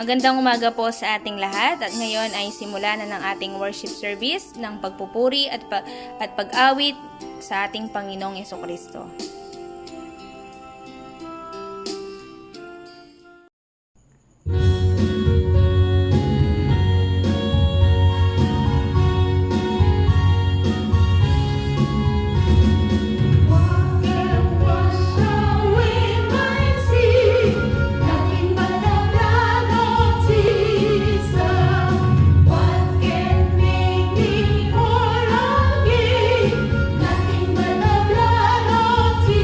Magandang umaga po sa ating lahat at ngayon ay simula na ng ating worship service ng pagpupuri at pag-awit sa ating Panginoong Jesucristo. Nothing but the blood of Jesus.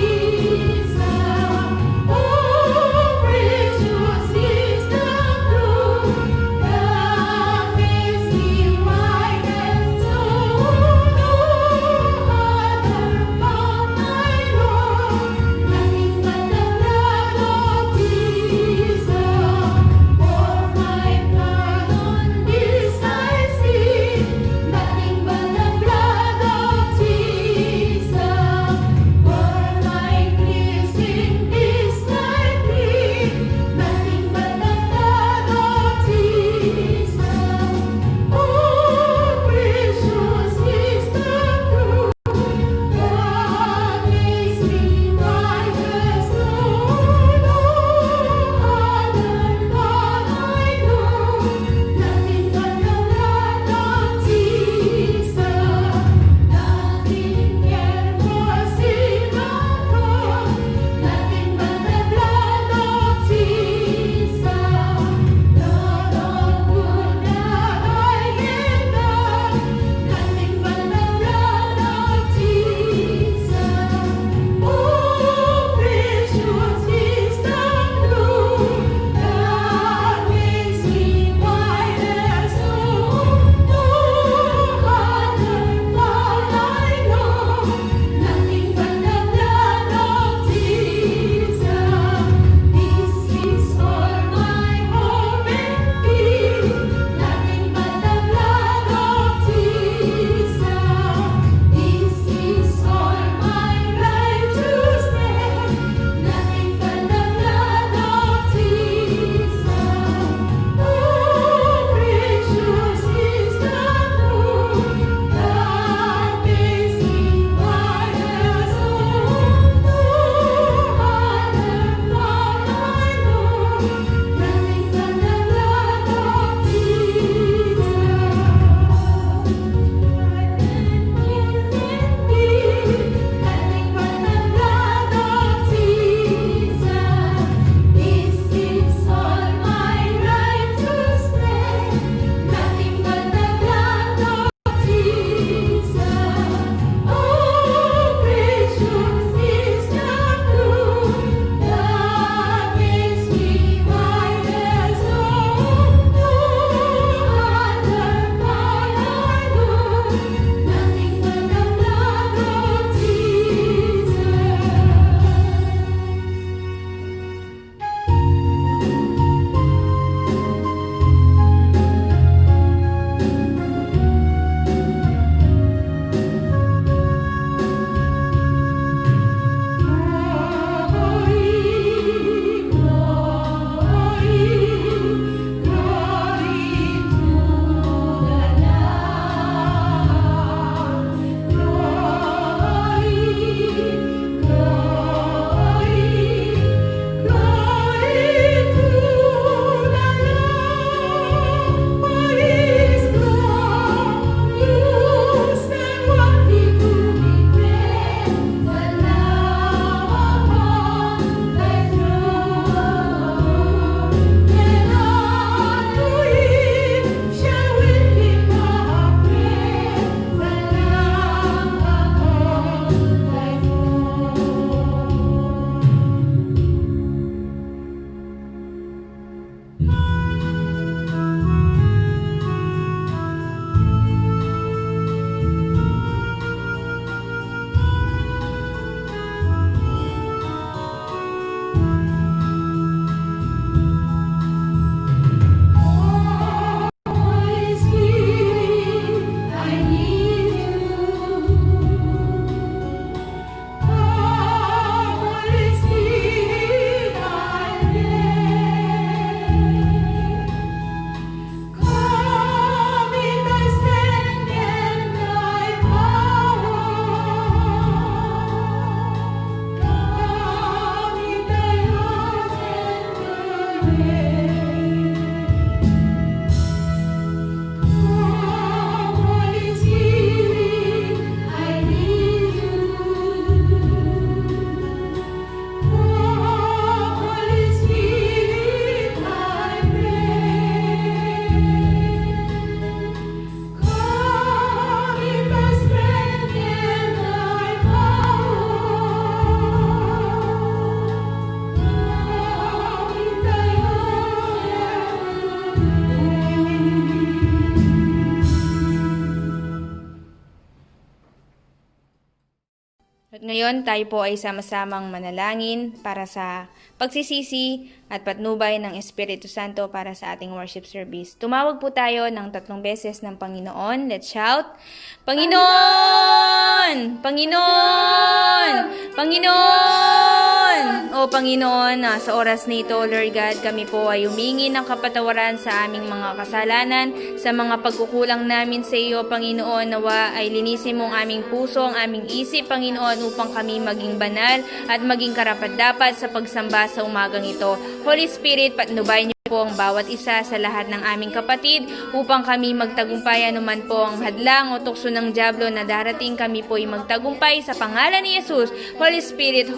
Ngayon, tayo po ay sama-samang manalangin para sa pagsisisi at patnubay ng Espiritu Santo para sa ating worship service. Tumawag po tayo ng 3 beses ng Panginoon. Let's shout, Panginoon! Panginoon! Panginoon! O Panginoon, sa oras nito, Lord God, kami po ay humingi ng kapatawaran sa aming mga kasalanan, sa mga pagkukulang namin sa iyo, Panginoon. Nawa ay linisin mo ang aming puso, ang aming isip, Panginoon, upang kami maging banal at maging karapat-dapat sa pagsamba sa umagang ito. Holy Spirit, patnubay niyo po ang bawat isa sa lahat ng aming kapatid upang kami magtagumpay anuman po ang hadlang o tukso ng dyablo na darating, kami po ay magtagumpay sa pangalan ni Jesus. Holy Spirit,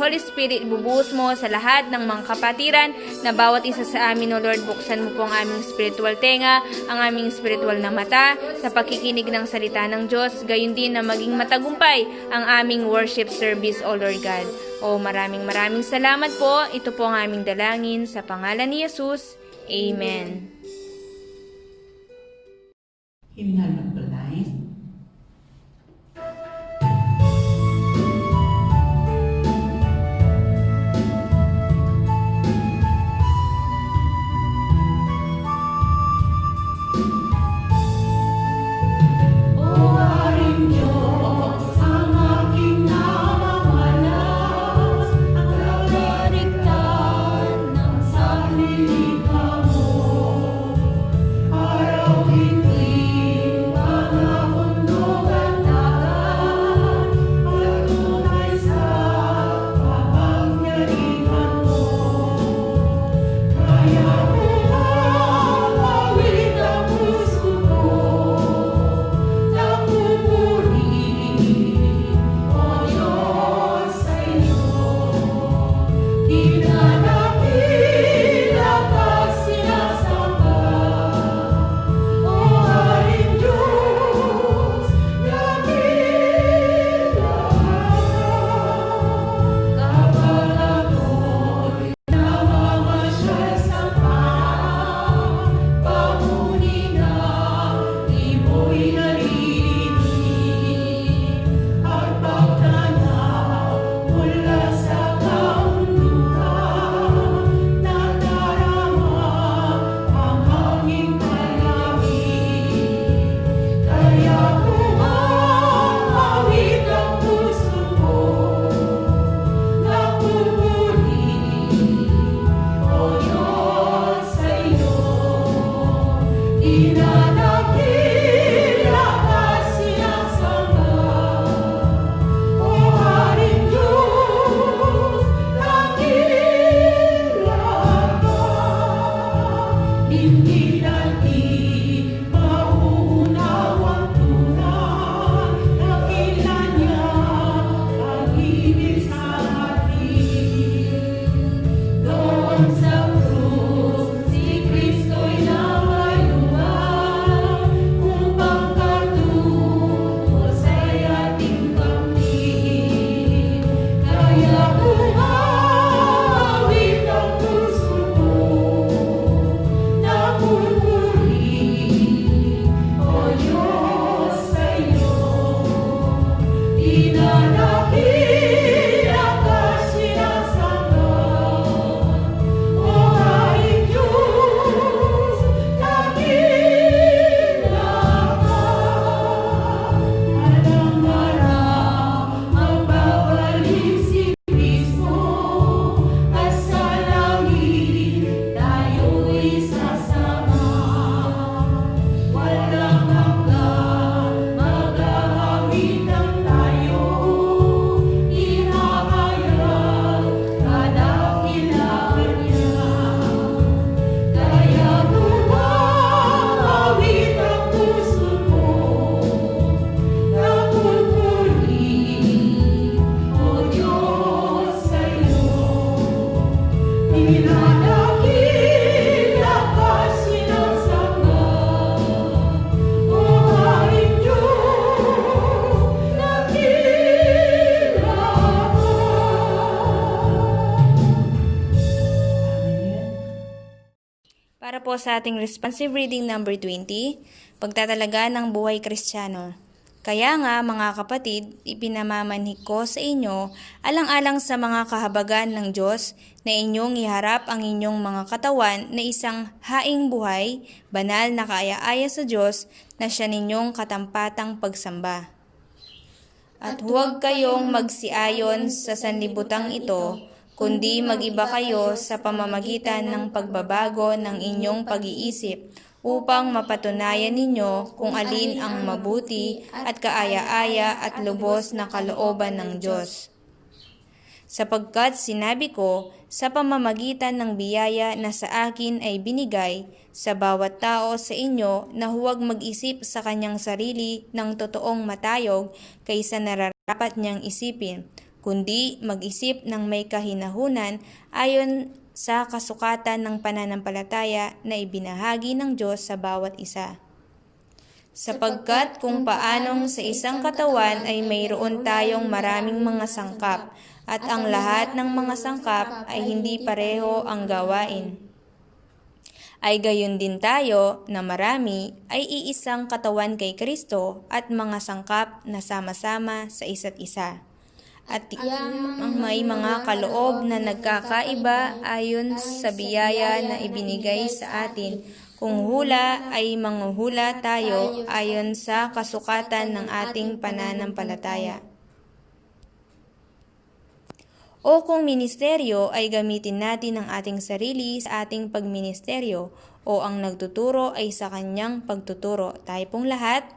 bubuhos mo sa lahat ng mga kapatiran na bawat isa sa amin, O Lord. Buksan mo po ang aming spiritual tenga, ang aming spiritual na mata sa pakikinig ng salita ng Diyos, gayon din na maging matagumpay ang aming worship service, O Lord God. O maraming salamat po. Ito po ang aming dalangin sa pangalan ni Jesus. Amen. Hymnal mag-balay. Para po sa ating responsive reading number 20, pagtatalaga ng buhay Kristiyano. Kaya nga mga kapatid, ipinamamanhik ko sa inyo, alang-alang sa mga kahabagan ng Diyos, na inyong iharap ang inyong mga katawan na isang haing buhay, banal na kaaya-aya sa Diyos, na siya ninyong katampatang pagsamba. At huwag kayong magsiayon sa sanlibutang ito, kundi mag-iba kayo sa pamamagitan ng pagbabago ng inyong pag-iisip, upang mapatunayan ninyo kung alin ang mabuti at kaaya-aya at lubos na kalooban ng Diyos. Sapagkat sinabi ko, sa pamamagitan ng biyaya na sa akin ay binigay, sa bawat tao sa inyo na huwag mag-isip sa kanyang sarili ng totoong matayog kaysa nararapat niyang isipin, kundi mag-isip ng may kahinahunan ayon sa kasukatan ng pananampalataya na ibinahagi ng Diyos sa bawat isa. Sapagkat kung paanong sa isang katawan ay mayroon tayong maraming mga sangkap, at ang lahat ng mga sangkap ay hindi pareho ang gawain, ay gayon din tayo na marami ay iisang katawan kay Kristo at mga sangkap na sama-sama sa isa't isa. At ang may mga kaloob na nagkakaiba ayon sa biyaya na ibinigay sa atin. Kung hula ay manghuhula tayo ayon sa kasukatan ng ating pananampalataya. O kung ministeryo ay gamitin natin ang ating sarili sa ating pagministeryo, o ang nagtuturo ay sa kanyang pagtuturo, tayo pong lahat,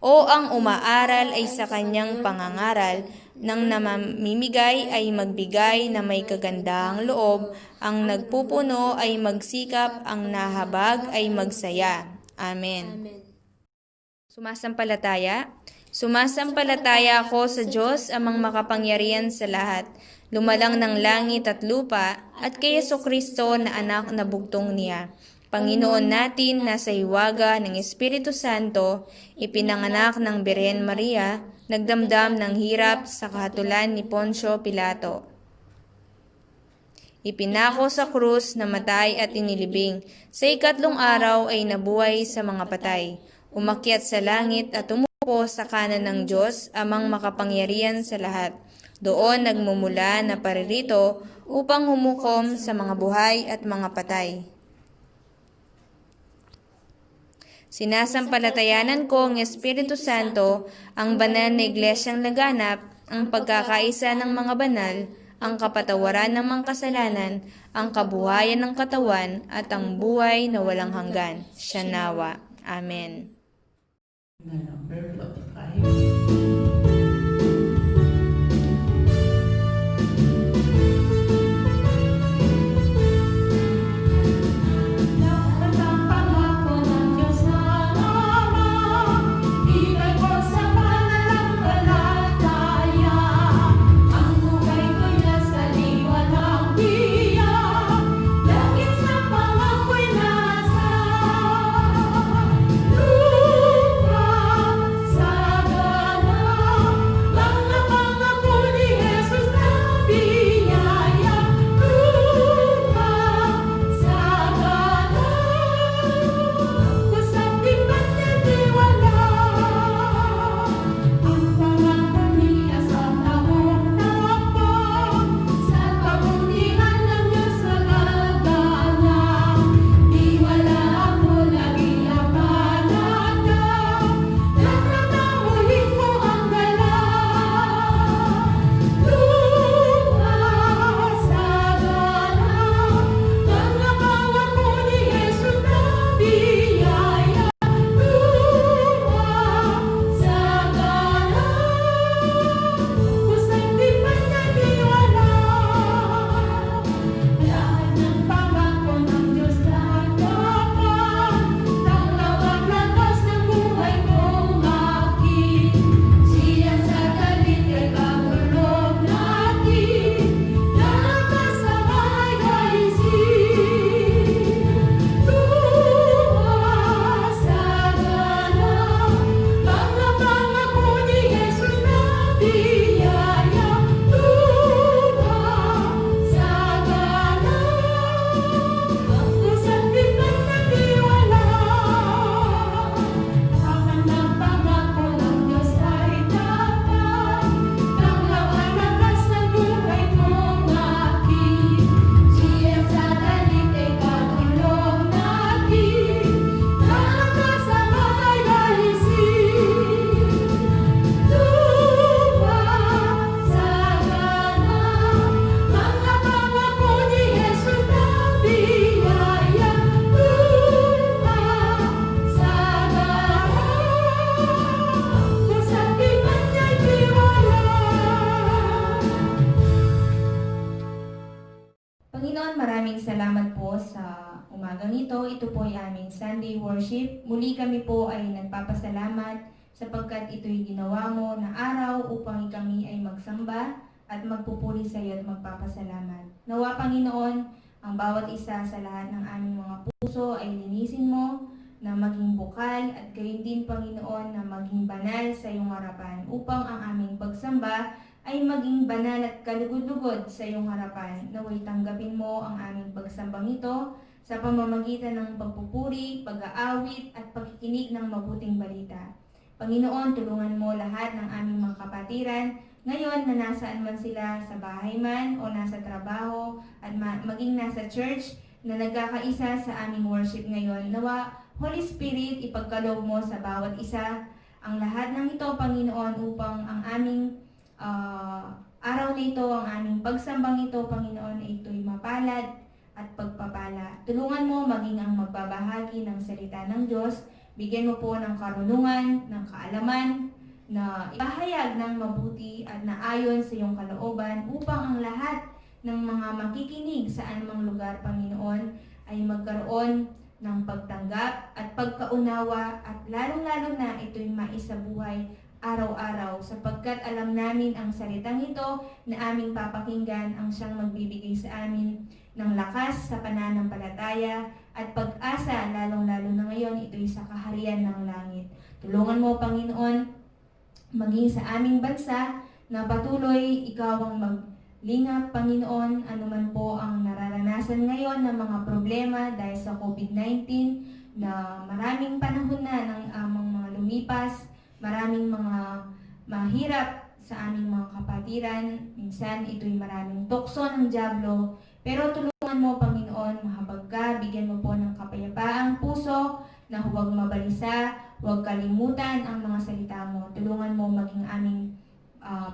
o ang umaaral ay sa kanyang pangangaral, nang namimigay ay magbigay na may kagandahang loob, ang nagpupuno ay magsikap, ang nahabag ay magsaya. Amen. Sumasampalataya? Sumasampalataya ako sa Diyos amang makapangyarihan sa lahat, lumalang ng langit at lupa, at kay Jesucristo na anak na bugtong niya, Panginoon natin na sa hiwaga ng Espiritu Santo, ipinanganak ng Birhen Maria, nagdamdam ng hirap sa kahatulan ni Poncio Pilato. Ipinako sa krus, namatay at inilibing. Sa ikatlong araw ay nabuhay sa mga patay. Umakyat sa langit at umupo sa kanan ng Diyos, amang makapangyarihan sa lahat. Doon nagmumula na paririto upang humukom sa mga buhay at mga patay. Sinasampalatayanan ko ang Espiritu Santo, ang banal na iglesyang laganap, ang pagkakaisa ng mga banal, ang kapatawaran ng mga kasalanan, ang kabuhayan ng katawan, at ang buhay na walang hanggan. Siya nawa. Amen. Number 45. Sagana Panginoon, maraming salamat po sa umagang ito. Ito po ay aming Sunday worship. Muli kami po ay nagpapasalamat sapagkat ito'y ginawa mo na araw upang kami ay magsamba at magpupuri sa iyo at magpapasalamat. Nawa, Panginoon, ang bawat isa sa lahat ng aming mga puso ay linisin mo na maging bukal at gayon din, Panginoon, na maging banal sa iyong harapan upang ang aming pagsamba ay maging banal at kalugod-lugod sa iyong harapan. Naway tanggapin mo ang aming pagsambang ito sa pamamagitan ng pagpupuri, pag-aawit at pakikinig ng mabuting balita. Panginoon, tulungan mo lahat ng aming mga kapatiran ngayon na nasaan man sila, sa bahay man o nasa trabaho at maging nasa church na nagkakaisa sa aming worship ngayon. Nawa, Holy Spirit, ipagkaloob mo sa bawat isa ang lahat ng ito, Panginoon, upang ang aming araw na ito, ang aming pagsambang ito, Panginoon, ay ito'y mapalad at pagpapala. Tulungan mo maging ang magbabahagi ng salita ng Diyos. Bigyan mo po ng karunungan, ng kaalaman, na ipahayag ng mabuti at naayon sa iyong kalooban upang ang lahat ng mga makikinig sa anumang lugar, Panginoon, ay magkaroon ng pagtanggap at pagkaunawa at lalong-lalo na ito'y maisabuhay araw-araw sapagkat alam namin ang salitang ito na aming papakinggan ang siyang magbibigay sa amin ng lakas sa pananampalataya at pag-asa, lalong-lalo na ngayon ito'y sa kaharian ng langit. Tulungan mo, Panginoon, maging sa aming bansa na patuloy ikaw ang maglingap, Panginoon, anuman po ang nararanasan ngayon ng mga problema dahil sa COVID-19 na maraming panahon na ng amang mga lumipas. Maraming mga mahirap sa aming mga kapatiran. Minsan ito'y maraming tukso ng dyablo. Pero tulungan mo, Panginoon, mahabag ka, bigyan mo po ng kapayapaang puso na huwag mabalisa, huwag kalimutan ang mga salita mo. Tulungan mo maging aming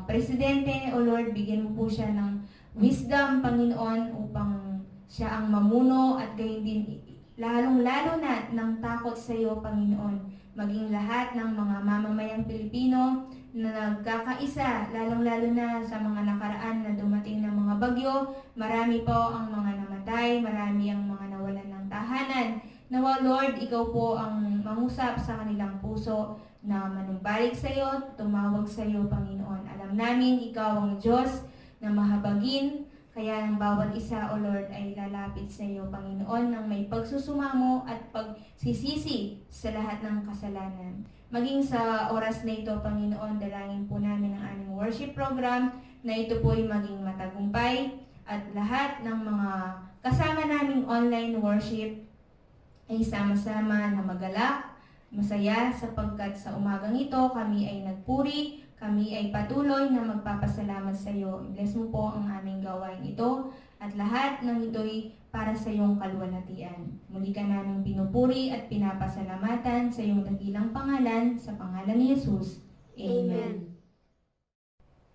presidente, O Lord, bigyan mo po siya ng wisdom, Panginoon, upang siya ang mamuno at gayon din lalong-lalo na ng takot sa iyo, Panginoon. Maging lahat ng mga mamamayang Pilipino na nagkakaisa, lalong-lalo na sa mga nakaraan na dumating ng mga bagyo. Marami po ang mga namatay, marami ang mga nawalan ng tahanan. Nawa, Lord, ikaw po ang mangusap sa kanilang puso na manumbalik sa iyo, tumawag sa iyo, Panginoon. Alam namin, ikaw ang Diyos na mahabagin, kaya ang bawat isa, O Lord, ay lalapit sa iyo, Panginoon, ng may pagsusumamo at pagsisisi sa lahat ng kasalanan. Maging sa oras na ito, Panginoon, dalangin po namin ang aming worship program na ito po ay maging matagumpay at lahat ng mga kasama naming online worship ay sama-sama na magalak, masaya sapagkat sa umagang ito kami ay nagpuri, kami ay patuloy na magpapasalamat sa iyo. I-bless mo po ang aming gawain ito at lahat ng ito'y para sa iyong kaluwalhatian. Muli ka namin pinupuri at pinapasalamatan sa iyong dakilang pangalan, sa pangalan ni Jesus. Amen.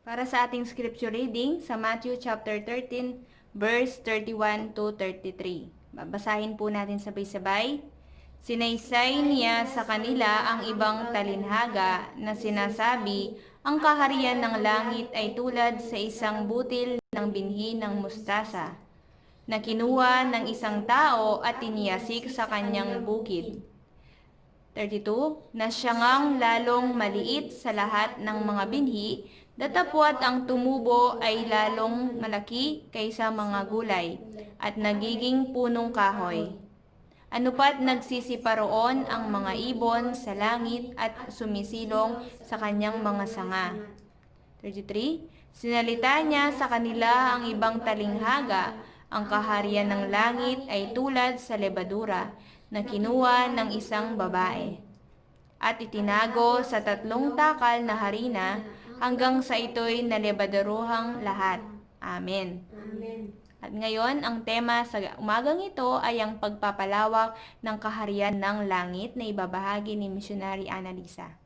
Para sa ating scripture reading sa Matthew chapter 13, verse 31 to 33. Babasahin po natin sabay-sabay. Sinaysay niya sa kanila ang ibang talinhaga na sinasabi, ang kaharian ng langit ay tulad sa isang butil ng binhi ng mustasa, na kinuha ng isang tao at tiniyasik sa kanyang bukid. 32. Na siya ngang lalong maliit sa lahat ng mga binhi, datapwat ang tumubo ay lalong malaki kaysa mga gulay, at nagiging punong kahoy. Ano pat nagsisiparoon ang mga ibon sa langit at sumisilong sa kanyang mga sanga. 33. Sinalita niya sa kanila ang ibang talinghaga, ang kaharian ng langit ay tulad sa lebadura na kinuha ng isang babae at itinago sa 3 takal na harina hanggang sa ito'y nalebaduruhang lahat. Amen. Amen. At ngayon, ang tema sa umagang ito ay ang pagpapalawak ng kaharian ng langit na ibabahagi ni Missionary Annalisa.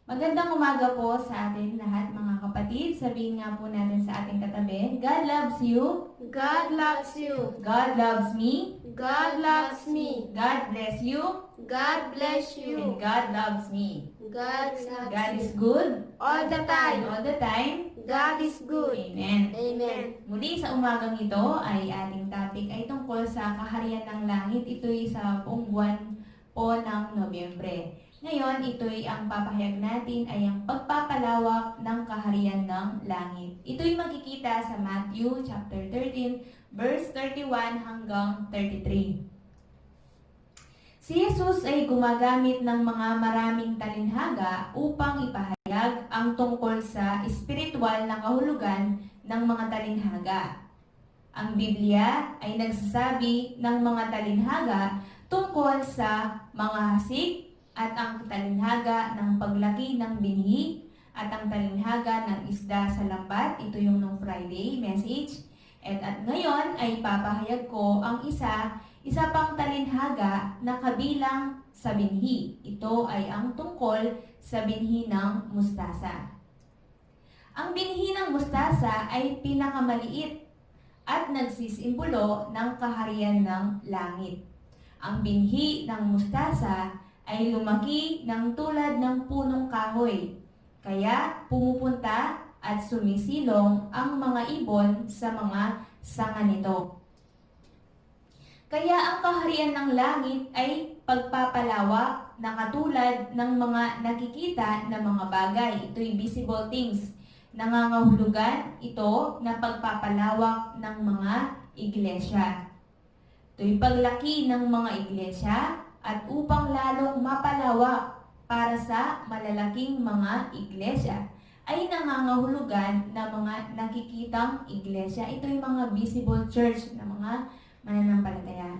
Magandang umaga po sa atin lahat mga kapatid. Sabihin nga po natin sa ating katabi, God loves you. God loves you. God loves me. God loves me. God bless you. God bless And you. God loves me. God loves God you. is good All the time. all the time. God is good. Amen. Amen. Muli sa umagang ito ay ating topic ay tungkol sa kaharian ng langit. Ito'y sa buong buwan po ng Nobyembre. Ngayon, ito'y ang papahayag natin ay ang pagpapalawak ng kaharian ng langit. Ito'y makikita sa Matthew chapter 13, verse 31 hanggang 33. Si Jesus ay gumagamit ng mga maraming talinhaga upang ipahayag ang tungkol sa espiritual na kahulugan ng mga talinhaga. Ang Biblia ay nagsasabi ng mga talinhaga tungkol sa mga hasik at ang talinhaga ng paglaki ng binhi at ang talinhaga ng isda sa lambat. Ito yung nung Friday message. At ngayon ay papahayag ko ang isa pang talinhaga na kabilang sa binhi. Ito ay ang tungkol sa binhi ng mustasa. Ang binhi ng mustasa ay pinakamaliit at nagsisimbolo ng kaharian ng langit. Ang binhi ng mustasa ay lumaki ng tulad ng punong kahoy. Kaya pumupunta at sumisilong ang mga ibon sa mga sanga nito. Kaya ang kaharian ng langit ay pagpapalawak na katulad ng mga nakikita na mga bagay. Ito'y visible things. Nangangahulugan ito na pagpapalawak ng mga iglesia. Ito'y paglaki ng mga iglesia at upang lalong mapalawak para sa malalaking mga iglesia ay nangangahulugan na mga nakikitang iglesia. Ito yung mga visible church na mga mananampalataya.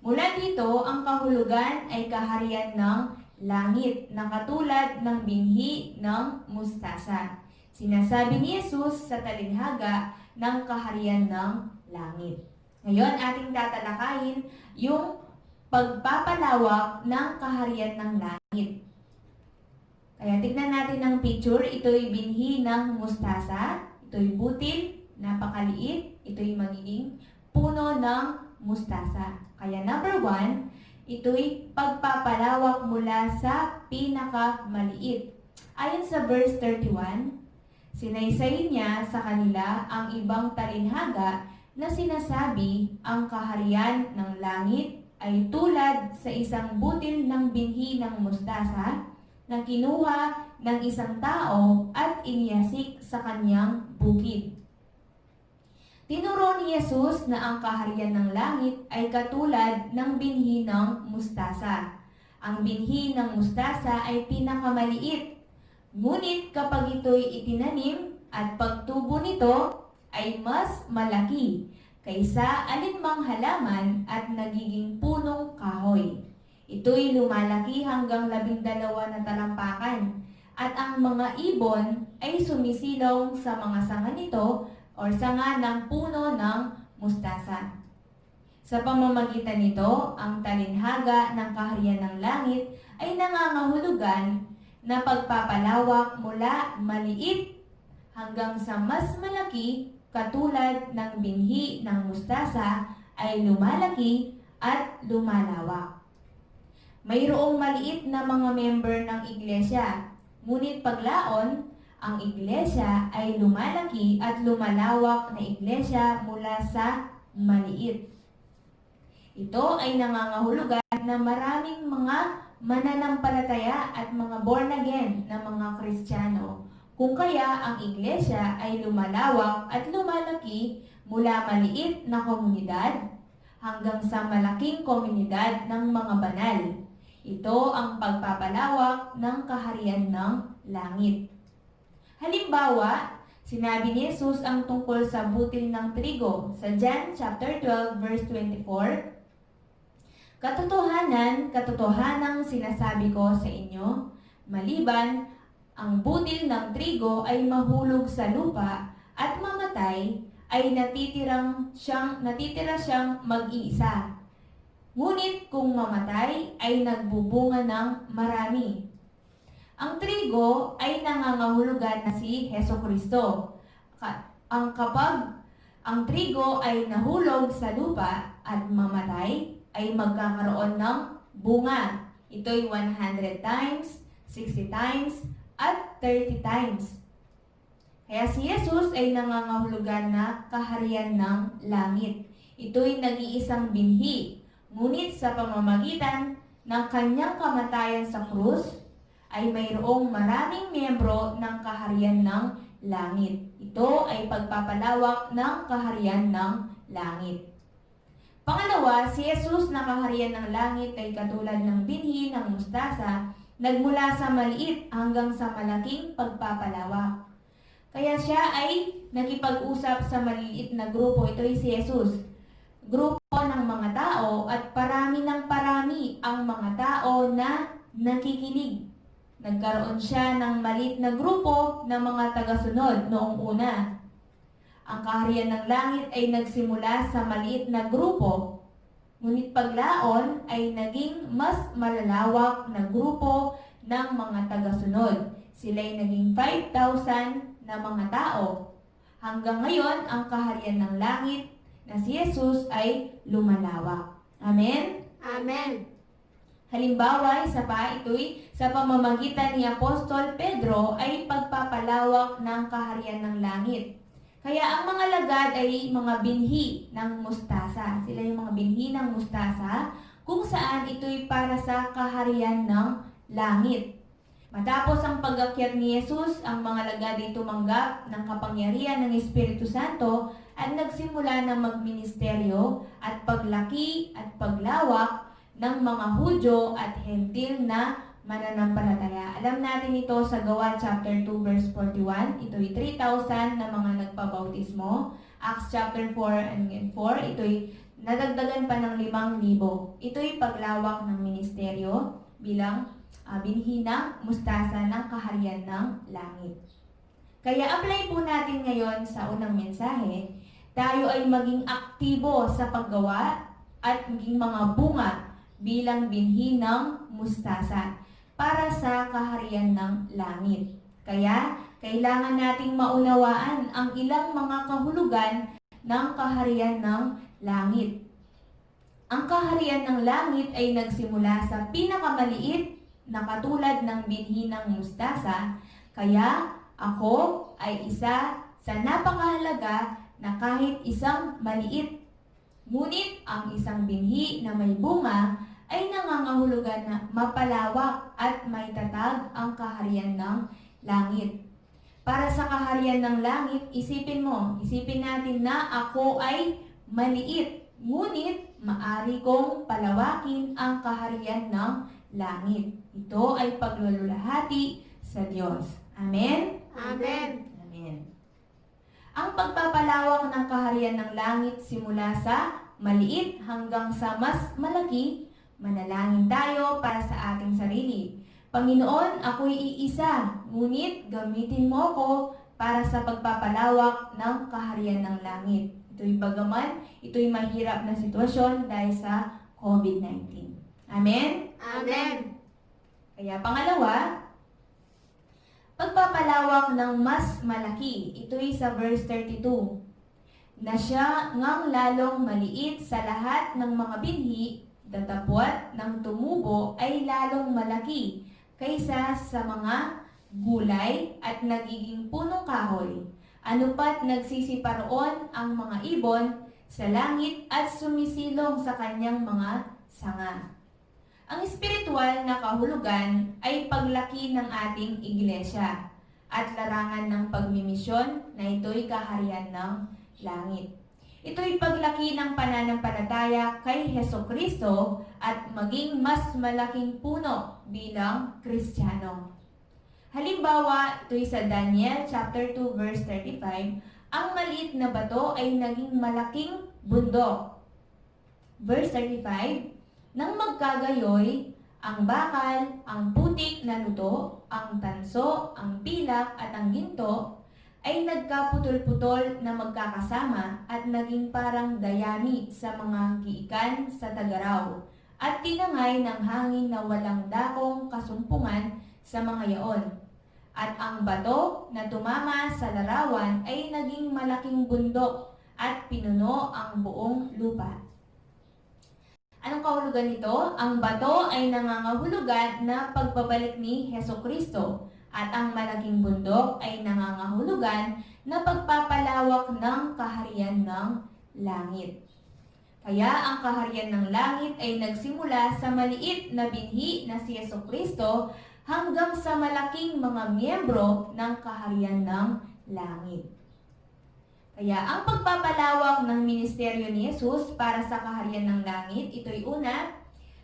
Mula dito, ang kahulugan ay kaharian ng langit na katulad ng binhi ng mustasa. Sinasabi ni Jesus sa talinhaga ng kaharian ng langit. Ngayon, ating tatalakayin yung pagpapalawak ng kaharian ng langit. Kaya tignan natin ang picture. Ito'y binhi ng mustasa. Ito'y butil, napakaliit. Ito'y magiging puno ng mustasa. Kaya number 1, ito'y pagpapalawak mula sa pinakamaliit. Ayon sa verse 31, sinaysay niya sa kanila ang ibang talinhaga na sinasabi ang kaharian ng langit ay tulad sa isang butil ng binhi ng mustasa na kinuha ng isang tao at iniyasik sa kanyang bukid. Tinuro ni Jesus na ang kaharian ng langit ay katulad ng binhi ng mustasa. Ang binhi ng mustasa ay pinakamaliit, ngunit kapag ito'y itinanim at pagtubo nito ay mas malaki kaysa alinmang halaman at nagiging punong kahoy. Ito'y lumalaki hanggang 12 na talampakan at ang mga ibon ay sumisilong sa mga sanga nito o sanga ng puno ng mustasa. Sa pamamagitan nito, ang talinhaga ng kaharian ng langit ay nangangahulugan na pagpapalawak mula maliit hanggang sa mas malaki katulad ng binhi ng mustasa ay lumalaki at lumalawak. Mayroong maliit na mga member ng iglesia, ngunit paglaon, ang iglesia ay lumalaki at lumalawak na iglesia mula sa maliit. Ito ay nangangahulugan na maraming mga mananampalataya at mga born again na mga Kristiyano. Kung kaya ang iglesia ay lumalawak at lumalaki mula maliit na komunidad hanggang sa malaking komunidad ng mga banal. Ito ang pagpapalawak ng kaharian ng langit. Halimbawa, sinabi ni Jesus ang tungkol sa butil ng trigo sa John chapter 12 verse 24. Katotohanang sinasabi ko sa inyo, maliban ang butil ng trigo ay mahulog sa lupa at mamatay, ay natitira siyang mag-iisa. Ngunit kung mamatay, ay nagbubunga ng marami. Ang trigo ay nangangahulugan na si Hesukristo. Kapag ang trigo ay nahulog sa lupa at mamatay, ay magkakaroon ng bunga. Ito'y 100 times, 60 times, at 30 times. Kaya si Jesus ay nangangahulugan na kaharian ng langit. Ito'y nag-iisang binhi, ngunit sa pamamagitan ng kanyang kamatayan sa krus, ay mayroong maraming miyembro ng kaharian ng langit. Ito ay pagpapalawak ng kaharian ng langit. Pangalawa, si Jesus na kaharian ng langit ay katulad ng binhi ng mustasa, nagmula sa maliit hanggang sa malaking pagpapalawak. Kaya siya ay nakipag-usap sa maliliit na grupo. Ito ay si Jesus. Grupo ng mga tao at parami ng parami ang mga tao na nakikinig. Nagkaroon siya ng maliit na grupo ng mga tagasunod noong una. Ang kaharian ng langit ay nagsimula sa maliit na grupo, ngunit paglaon ay naging mas malalawak na grupo ng mga tagasunod. Sila'y naging 5,000 na mga tao. Hanggang ngayon, ang kaharian ng langit na si Jesus ay lumalawak. Amen? Amen. Halimbawa, isa pa, ito'y sa pamamagitan ni Apostol Pedro ay pagpapalawak ng kaharian ng langit. Kaya ang mga lagad ay mga binhi ng mustasa. Sila yung mga binhi ng mustasa kung saan ito'y para sa kaharian ng langit. Matapos ang pag-akyat ni Jesus, ang mga lagad ay tumanggap ng kapangyarihan ng Espiritu Santo at nagsimula na magministeryo at paglaki at paglawak ng mga Hudyo at Hentil na mananampalataya. Alam natin ito sa Gawa chapter 2 verse 41. Ito'y 3,000 na mga nagpabautismo. Acts chapter 4 and 4, ito'y nadagdagan pa ng 5,000. Ito'y paglawak ng ministeryo bilang binhi ng mustasa ng kaharian ng langit. Kaya apply po natin ngayon sa unang mensahe, tayo ay maging aktibo sa paggawa at maging mga bunga bilang binhi ng mustasa para sa kaharian ng langit. Kaya, kailangan nating maunawaan ang ilang mga kahulugan ng kaharian ng langit. Ang kaharian ng langit ay nagsimula sa pinakamaliit na katulad ng binhi ng mustasa, kaya ako ay isa sa napakahalaga na kahit isang maliit. Ngunit ang isang binhi na may bunga ay nangangahulugan na mapalawak at may tatag ang kaharian ng langit. Para sa kaharian ng langit, isipin natin na ako ay maliit, ngunit maari kong palawakin ang kaharian ng langit. Ito ay paglululahati sa Diyos. Amen? Amen. Amen. Ang pagpapalawak ng kaharian ng langit simula sa maliit hanggang sa mas malaki. Manalangin tayo para sa ating sarili. Panginoon, ako'y iisa, ngunit gamitin mo ako para sa pagpapalawak ng kaharian ng langit. Ito'y mahirap na sitwasyon dahil sa COVID-19. Amen? Amen. Kaya pangalawa, pagpapalawak ng mas malaki. Ito'y sa verse 32. Na siya ngang lalong maliit sa lahat ng mga binhi, datapwat ng tumubo ay lalong malaki kaysa sa mga gulay at nagiging punong kahoy. Ano pat nagsisiparoon ang mga ibon sa langit at sumisilong sa kanyang mga sanga. Ang espiritual na kahulugan ay paglaki ng ating iglesia at larangan ng pagmimisyon na ito'y kaharian ng langit. Ito'y paglaki ng pananampalataya kay Hesukristo at maging mas malaking puno bilang Kristiyano. Halimbawa, ito'y sa Daniel chapter 2 verse 35, ang maliit na bato ay naging malaking bundok. Verse 35, nang magkagayoy, ang bakal, ang putik na luto, ang tanso, ang pilak at ang ginto ay nagkaputol-putol na magkakasama at naging parang dayami sa mga giikan sa tagaraw at tinangay ng hangin na walang dakong kasumpungan sa mga yaon. At ang bato na tumama sa larawan ay naging malaking bundok at pinuno ang buong lupa. Anong kahulugan nito? Ang bato ay nangangahulugan na pagbabalik ni Hesukristo at ang malaking bundok ay nangangahulugan na pagpapalawak ng kaharian ng langit. Kaya ang kaharian ng langit ay nagsimula sa maliit na binhi na si Jesucristo hanggang sa malaking mga miyembro ng kaharian ng langit. Kaya ang pagpapalawak ng ministeryo ni Jesus para sa kaharian ng langit, ito'y una,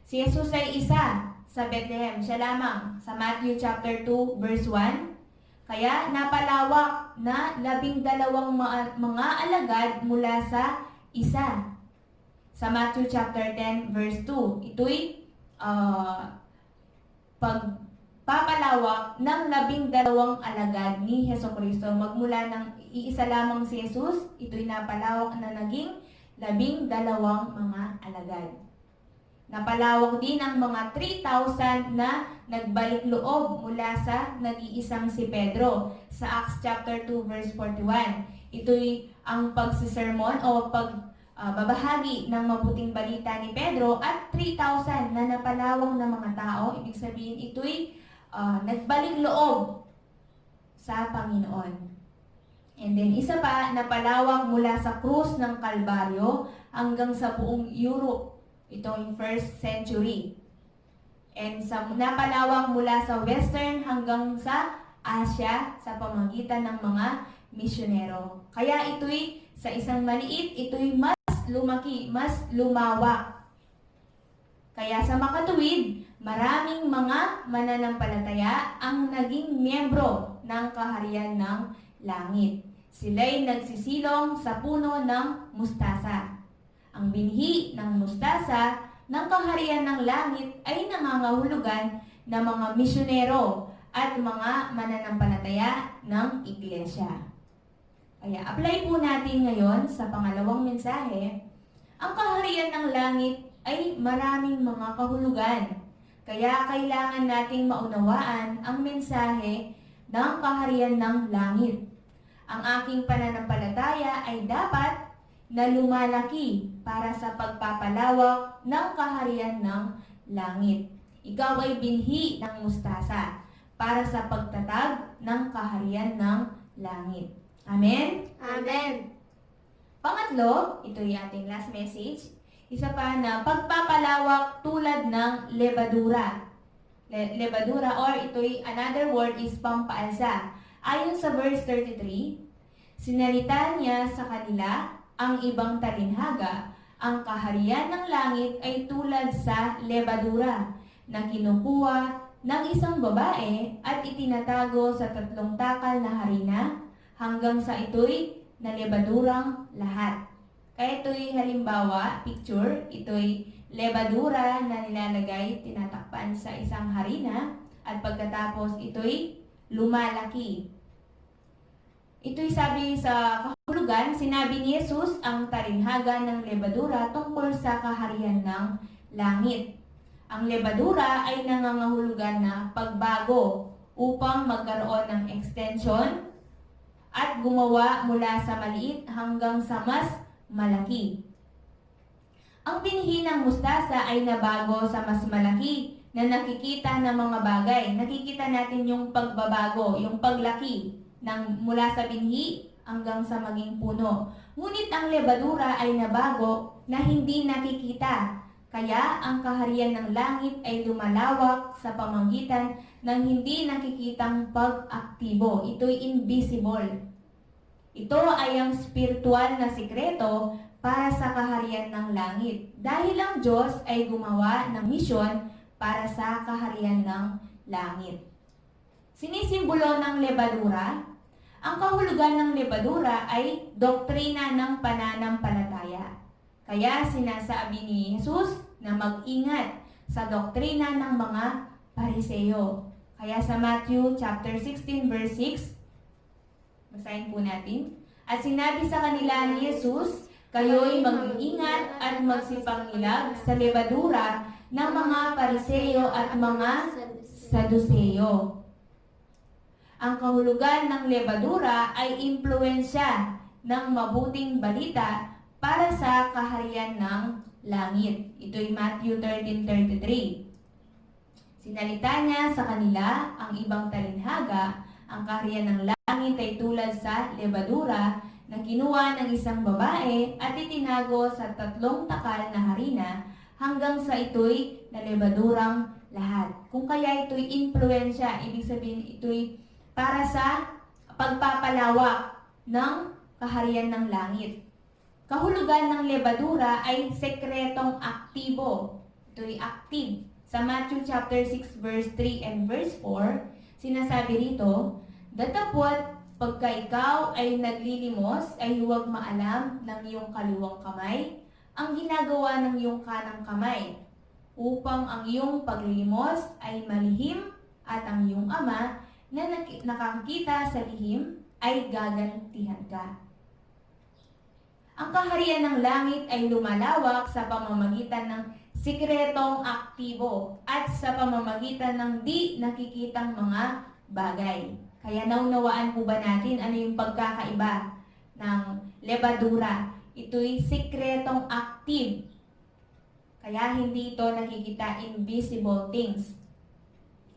si Jesus ay isa sa Bethlehem, siya lamang sa Matthew chapter 2 verse 1. Kaya napalawak na 12 mga alagad mula sa isa. Sa Matthew chapter 10 verse 2, ito'y pagpapalawak ng 12 alagad ni Jesucristo. Magmula ng iisa lamang si Jesus, ito'y napalawak na naging 12 mga alagad. Napalawak din ang mga 3,000 na nagbalik loob mula sa nag-iisang si Pedro sa Acts chapter 2 verse 41. Ito'y ang pagsisermon o babahagi ng mabuting balita ni Pedro at 3,000 na napalawak na mga tao. Ibig sabihin ito'y nagbalik loob sa Panginoon. And then isa pa, napalawak mula sa krus ng Kalbaryo hanggang sa buong Europe. Ito yung 1st century. And napalawak mula sa western hanggang sa Asia sa pamamagitan ng mga misyonero. Kaya ito'y sa isang maliit, ito'y mas lumaki, mas lumawak. Kaya sa makatuwid, maraming mga mananampalataya ang naging miyembro ng kaharian ng langit. Sila'y nagsisilong sa puno ng mustasa. Ang binhi ng mustasa ng kaharian ng langit ay nangangahulugan ng mga misyonero at mga mananampalataya ng iglesia. Kaya apply po natin ngayon sa pangalawang mensahe. Ang kaharian ng langit ay maraming mga kahulugan. Kaya kailangan nating maunawaan ang mensahe ng kaharian ng langit. Ang aking pananampalataya ay dapat na lumalaki para sa pagpapalawak ng kaharian ng langit. Ikaw ay binhi ng mustasa para sa pagtatag ng kaharian ng langit. Amen? Amen. Pangatlo, ito yung ating last message. Isa pa na pagpapalawak tulad ng lebadura. Lebadura or ito'y another word is pampaalsa. Ayon sa verse 33, sinalita niya sa kanila ang ibang talinhaga, ang kaharian ng langit ay tulad sa lebadura na kinukuha ng isang babae at itinatago sa 3 takal na harina hanggang sa ito'y nalebadurang lahat. Kaya ito'y halimbawa, picture, ito'y lebadura na nilalagay, tinatakpan sa isang harina at pagkatapos ito'y lumalaki. Ito'y sabi sa kahulugan, sinabi ni Jesus ang talinhaga ng lebadura tungkol sa kaharian ng langit. Ang lebadura ay nangangahulugan na pagbago upang magkaroon ng extension at gumawa mula sa maliit hanggang sa mas malaki. Ang binhi ng mustasa ay nabago sa mas malaki na nakikita ng mga bagay. Nakikita natin yung pagbabago, yung paglaki ng mula sa binhi hanggang sa maging puno. Ngunit ang lebadura ay nabago na hindi nakikita. Kaya ang kaharian ng langit ay lumalawak sa pamamagitan ng hindi nakikitang pag-aktibo. Ito'y invisible. Ito ay ang spiritual na sikreto para sa kaharian ng langit. Dahil ang Diyos ay gumawa ng misyon para sa kaharian ng langit. Sinisimbolo ng lebadura. Ang kahulugan ng lebadura ay doktrina ng pananampalataya. Kaya sinasabi ni Jesus na mag-ingat sa doktrina ng mga Pariseo. Kaya sa Matthew chapter 16 verse 6, basahin po natin. At sinabi sa kanila ni Jesus, kayo'y mag-iingat at magsipangilag sa lebadura ng mga Pariseo at mga Saduseo. Ang kahulugan ng lebadura ay impluensya ng mabuting balita para sa kaharian ng langit. Ito'y Matthew 13:33. Si Sinalita niya sa kanila ang ibang talinhaga, ang kaharian ng langit ay tulad sa lebadura na kinuha ng isang babae at itinago sa 3 takal na harina hanggang sa ito'y nalebadurang lahat. Kung kaya ito'y impluensya, ibig sabihin ito'y para sa pagpapalawak ng kaharian ng langit. Kahulugan ng lebadura ay sekretong aktibo. Ito'y active. Sa Matthew chapter 6 verse 3 and verse 4, sinasabi rito, datapot pagka ikaw ay naglilimos ay huwag maalam ng iyong kaliwang kamay ang ginagawa ng iyong kanang kamay, upang ang iyong paglilimos ay malihim at ang iyong ama na nakakita sa lihim ay gagantihan ka. Ang kaharian ng langit ay lumalawak sa pamamagitan ng sikretong aktibo at sa pamamagitan ng di nakikitang mga bagay. Kaya naunawaan po ba natin ano yung pagkakaiba ng lebadura? Ito'y sikretong active. Kaya hindi ito nakikita invisible things.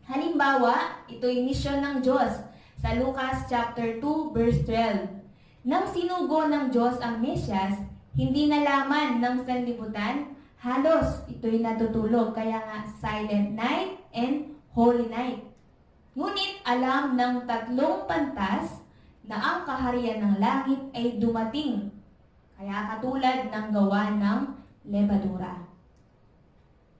Halimbawa, ito'y misyon ng Diyos sa Lucas chapter 2 verse 12. Nang sinugo ng Diyos ang Mesyas, hindi nalaman ng sanlibutan, halos ito'y natutulog, kaya nga silent night and holy night. Ngunit alam ng 3 pantas na ang kaharian ng langit ay dumating, kaya katulad ng gawa ng lebadura.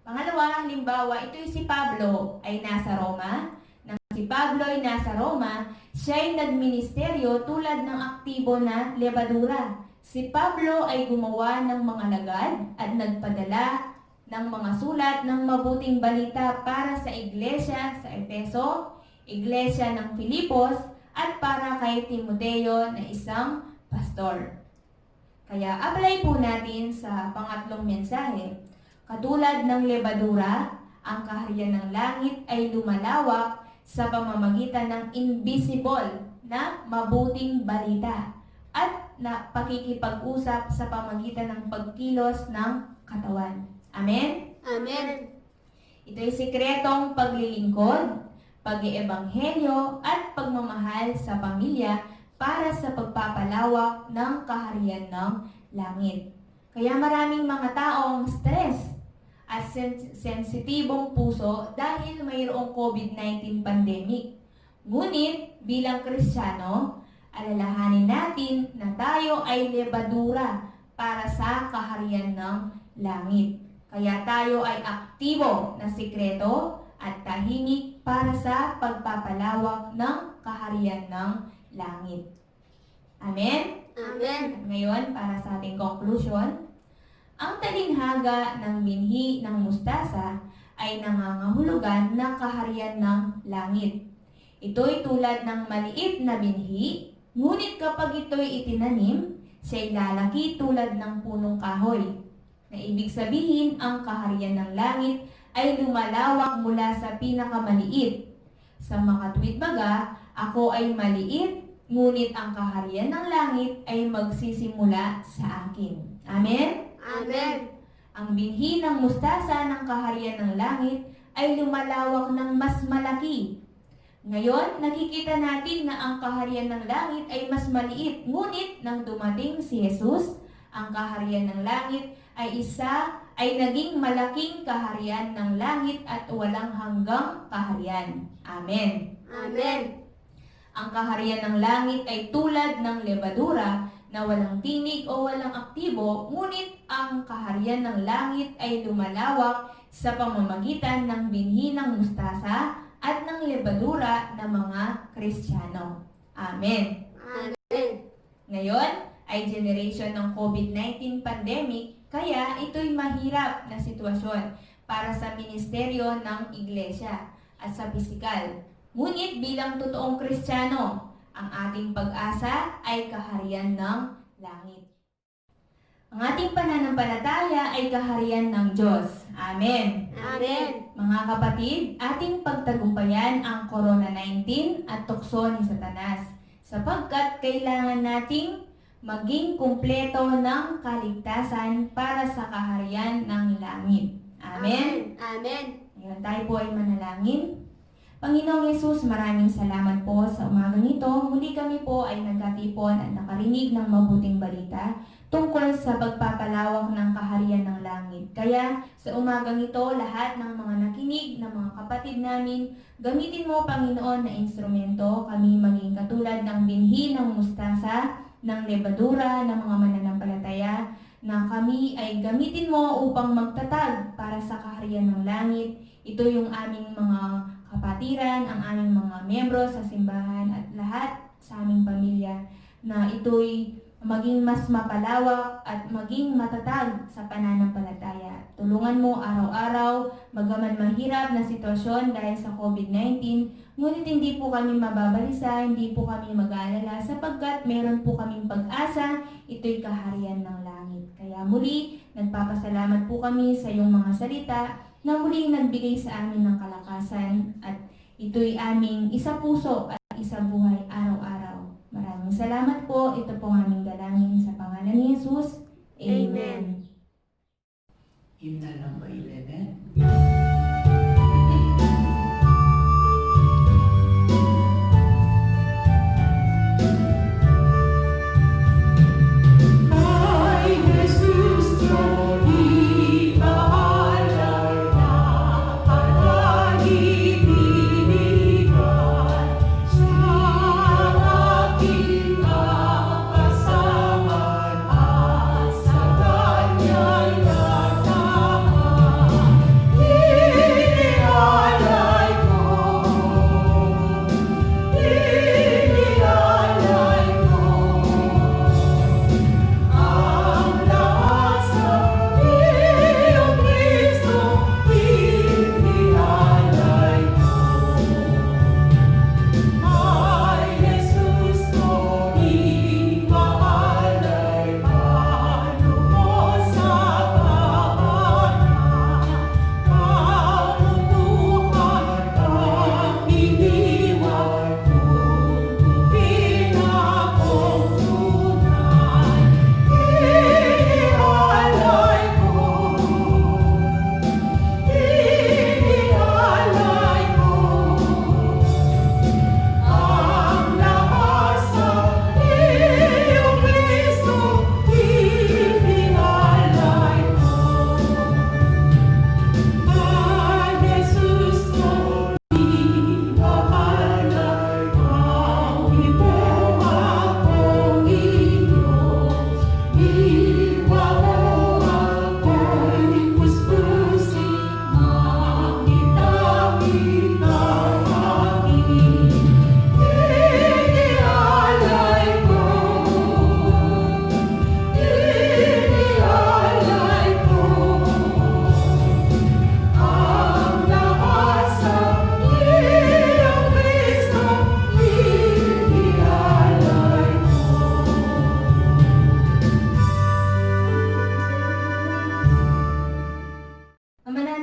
Pangalawa, halimbawa, ito'y si Pablo ay nasa Roma. Nang si Pablo ay nasa Roma, siya ay nagministeryo tulad ng aktibo na lebadura. Si Pablo ay gumawa ng mga lagad at nagpadala ng mga sulat ng mabuting balita para sa iglesia sa Efeso, iglesia ng Filipos, at para kay Timoteo na isang pastor. Kaya apply po natin sa pangatlong mensahe. Katulad ng lebadura, ang kaharian ng langit ay lumalawak sa pamamagitan ng invisible na mabuting balita at na pakikipag-usap sa pamamagitan ng pagkilos ng katawan. Amen? Amen. Ito'y sikretong paglilingkod, pag-iebanghelyo at pagmamahal sa pamilya para sa pagpapalawak ng kaharian ng langit. Kaya maraming mga taong stress at sensitibong puso dahil mayroong COVID-19 pandemic. Ngunit bilang Kristiyano, alalahanin natin na tayo ay lebadura para sa kaharian ng langit. Kaya tayo ay aktibo na sikreto at tahimik para sa pagpapalawak ng kaharian ng langit. Amen? Amen. At ngayon, para sa ating conclusion, ang talinhaga ng binhi ng mustasa ay nangangahulugan ng kaharian ng langit. Ito'y tulad ng maliit na binhi, ngunit kapag ito'y itinanim, siya'y lalaki tulad ng punong kahoy. Na ibig sabihin, ang kaharian ng langit ay lumalawak mula sa pinakamaliit. Sa mga tuwid baga, ako ay maliit, ngunit ang kaharian ng langit ay magsisimula sa akin. Amen? Amen. Ang binhi ng mustasa ng kaharian ng langit ay lumalawak ng mas malaki. Ngayon, nakikita natin na ang kaharian ng langit ay mas maliit. Ngunit nang dumating si Jesus, ang kaharian ng langit ay naging malaking kaharian ng langit at walang hanggang kaharian. Amen. Amen. Ang kaharian ng langit ay tulad ng lebadura na walang tinig o walang aktibo, ngunit ang kaharian ng langit ay lumalawak sa pamamagitan ng binhi ng mustasa at ng lebadura ng mga Kristiyano. Amen. Amen. Ngayon ay generation ng COVID-19 pandemic, kaya ito'y mahirap na sitwasyon para sa ministeryo ng iglesia at sa pisikal. Ngunit bilang totoong Kristiyano, ang ating pag-asa ay kaharian ng langit. Ang ating pananampalataya ay kaharian ng Diyos. Amen. Amen. Mga kapatid, ating pagtagumpayan ang Corona-19 at tukso ni Satanas, sapagkat kailangan nating maging kumpleto ng kaligtasan para sa kaharian ng langit. Amen. Amen. Ngayon tayo po ay manalangin. Panginoong Yesus, maraming salamat po sa umagang ito. Muli kami po ay nagkatipon at nakarinig ng mabuting balita tungkol sa pagpapalawak ng kaharian ng langit. Kaya sa umagang ito, lahat ng mga nakinig, ng mga kapatid namin, gamitin mo, Panginoon, na instrumento, kami maging katulad ng binhi ng mustasa, ng lebadura, ng mga mananampalataya, na kami ay gamitin mo upang magtatag para sa kaharian ng langit. Ito yung aming mga kapatiran, ang aming mga miyembro sa simbahan at lahat sa aming pamilya, na ito'y maging mas mapalawak at maging matatag sa pananampalataya. Tulungan mo araw-araw, bagaman mahirap na sitwasyon dahil sa COVID-19, ngunit hindi po kami mababalisa, hindi po kami mag-aalala sapagkat meron po kaming pag-asa, ito'y kaharian ng langit. Kaya muli, nagpapasalamat po kami sa iyong mga salita na muling nagbigay sa amin ng kalakasan at ito'y aming isa puso at isa buhay araw-araw. Maraming salamat po. Ito po ang aming dalangin sa pangalan ni Jesus. Amen. Hymnal number 11.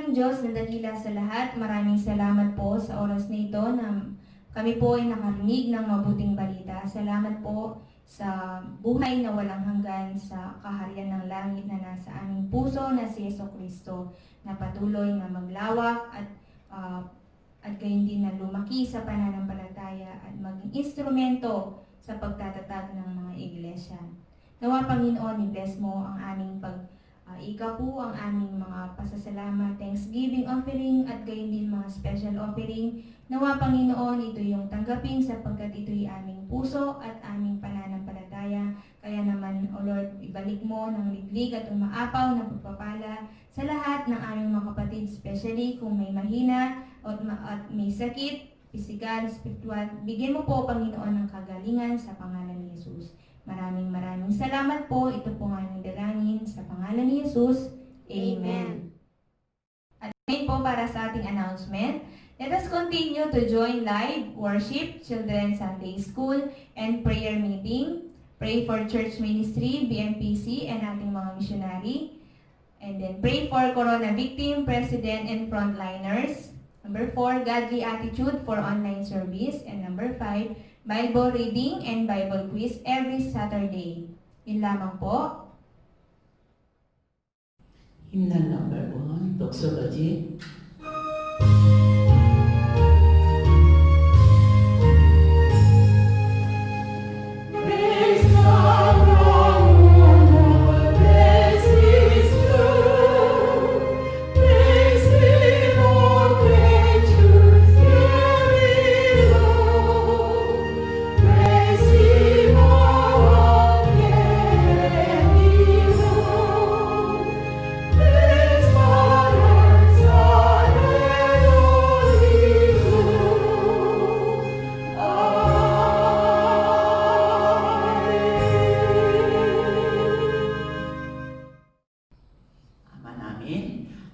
Diyos na dakila sa lahat, maraming salamat po sa oras na ito na kami po ay nakarinig ng mabuting balita. Salamat po sa buhay na walang hanggan, sa kaharian ng langit na nasa aming puso na si Jesucristo, na patuloy na maglawak at gayon din na lumaki sa pananampalataya at maging instrumento sa pagtatatag ng mga iglesia. Nawa Panginoon, i-bless mo ang aming ika po ang aming mga pasasalamat, thanksgiving offering at gayon din mga special offering. Nawa Panginoon, ito yung tanggapin sapagkat ito'y aming puso at aming pananampalataya. Kaya naman, O Lord, ibalik mo ng liglig at umaapaw na pagpapala sa lahat ng aming mga kapatid, especially kung may mahina at may sakit, pisikal, spiritual. Bigyan mo po, Panginoon, ng kagalingan sa pangalan ni Jesus. Maraming salamat po. Ito po ang aming dalangin sa pangalan ni Jesus. Amen. At ngayon po para sa ating announcement, let us continue to join live worship, Children's Sunday School, and prayer meeting. Pray for church ministry, BMPC, and ating mga missionary. And then pray for corona victim, president, and frontliners. Number 4, godly attitude for online service. And number 5, Bible reading and Bible quiz every Saturday. Yun lamang po. Hymnal number 1, Doxology.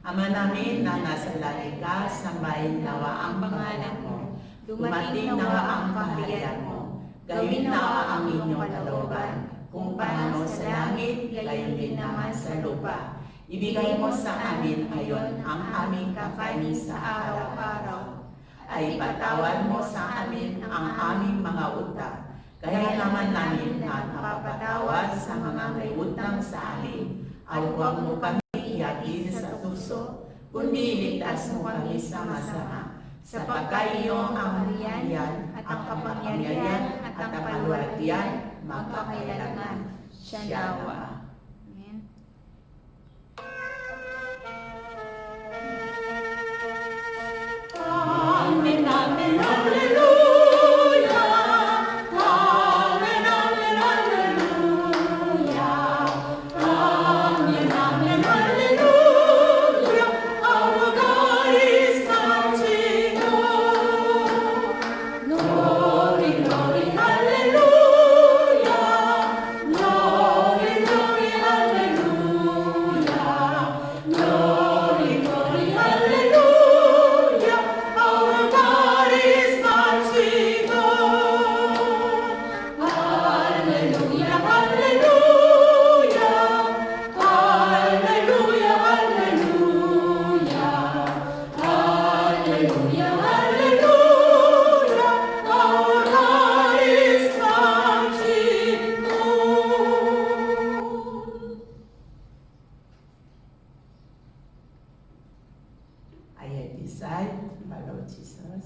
Ama namin na nasa langit ka, sambahin nawa ang pangalan mo. Dumating nawa ang kaharian mo. Gawin nawa ang inyong kalooban. Kung paano sa langit, gayon din naman sa lupa. Ibigay mo sa amin ngayon ang aming kakanin sa araw-araw. Ay patawad mo sa amin ang aming mga utang. Kaya naman namin na napapatawad sa mga may utang sa amin. At huwag mo kami iyakin sa tukso, kundi iligtas mo kami sa masama. Sapagkat iyong ang kaharian at ang kapangyarihan at ang kaluwalhatian magpakailanman. Siya nawa. Amen. Amen, amen, hallelujah. Amen, amen, hallelujah. Amen, amen, hallelujah. Our God is mighty. Glory, glory, hallelujah. Glory, glory, hallelujah. Glory, glory, hallelujah. Our God is mighty God. Hallelujah, hallelujah. Hallelujah, hallelujah. Hallelujah, hallelujah. Our God is mighty God. I have decided to follow Jesus.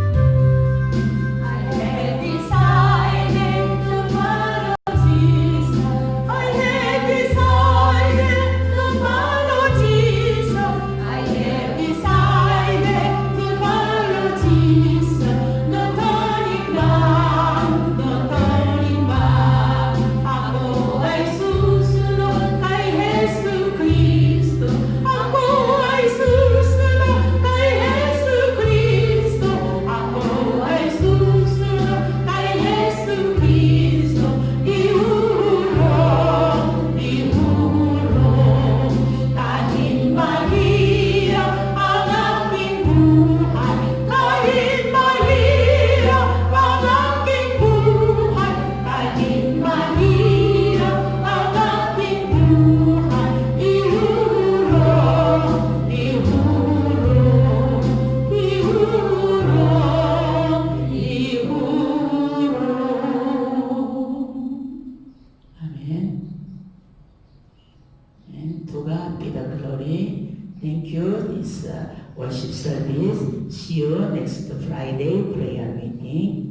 I have decided to follow Jesus. I have decided to follow Jesus. I have decided to follow Jesus. No turning back, no turning back. Ako ay susunod kay Jesu Kristo. Ako ay susunod kay Jesu Kristo. Ako ay susunod kay Jesu Kristo. Ihurong, ihurong. Kahit mahirap ang aking buhay, kahit mahirap ang aking buhay, kahit mahirap ang aking buhay, ihurong, ihurong, ihurong, ihurong. Amen. And to God be the glory. Thank you, this worship service. See you next Friday prayer meeting.